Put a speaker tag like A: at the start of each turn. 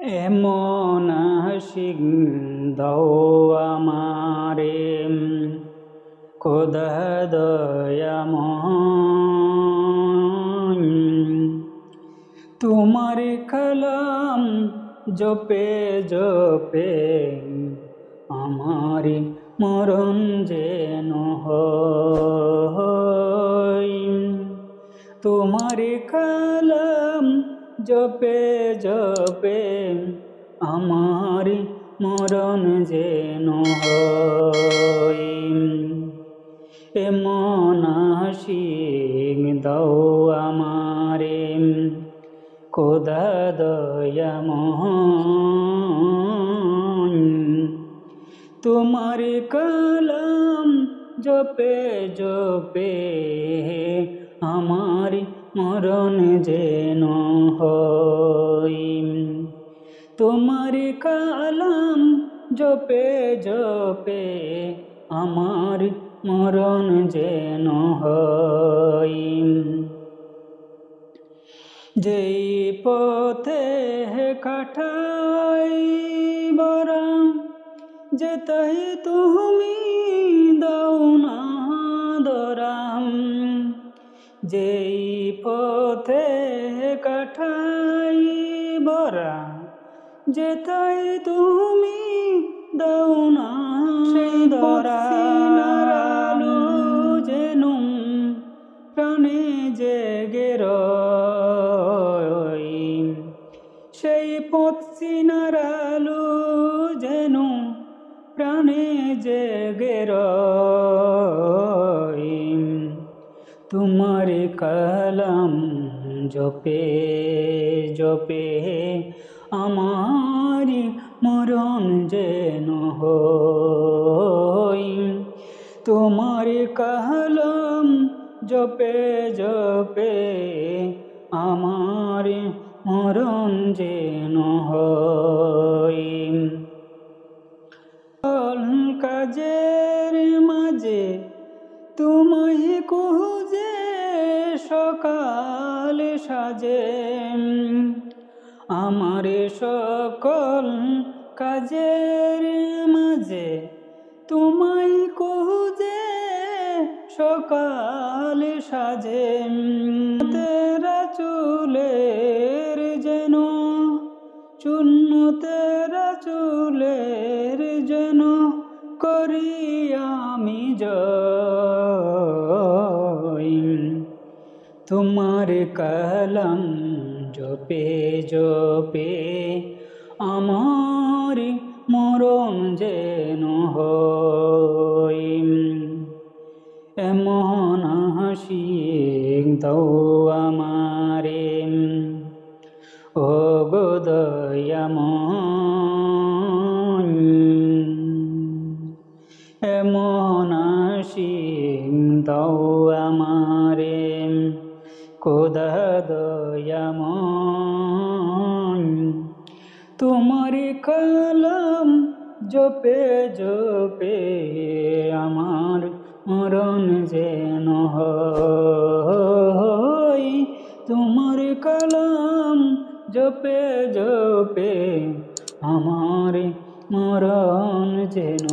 A: এমন আশিক দাও আমারে খোদা দয়াময়, তোমার কালাম জপে জপে আমার মরণ যেন হয়। তোমার কালাম জপে জপে আমার মরণ যেন হয়। এমন আশিক দাও আমারে খোদা দয়াময়, তোমার কালাম জপে জপে আমার মরণ যেন হয়। তোমার কালাম জপে জপে আমার মরণ যেন হয়। যেই পথে কাটাই বরাম যেতাই তুমি দাও না দরাম। যেই পথে কাটাই বরাম যেতাই তুমি দাও না সেই দরাম। যেন প্রাণে জেগে রই, সেই পথ চিনার আলো যেন প্রাণে জেগে রই। তোমার কালাম জপে জপে আমার মরণ যেন হয়। তোমার কালাম জপে জপে আমার মরণ যেন হয়। কাজের মাঝে তোমায় খুঁজে সকাল সাজে, আমার সকল কাজের মাঝে তোমায় খুঁজে সকাল সাজে। তেরা চুলের যেন চূন্য, তেরা চুলের যেন করি আমি জয়। তোমার কালাম জপে জপে আমার মরণ যেন হয়। এমন আশিক দাও আমারে ও গো দয়াময়, এমন আশিক দাও আমারে খোদা দয়াময়, তোমার কালাম জপে জপে আমার মরণ যেন হয়। তোমার কালাম জপে জপে আমার মরণ যেন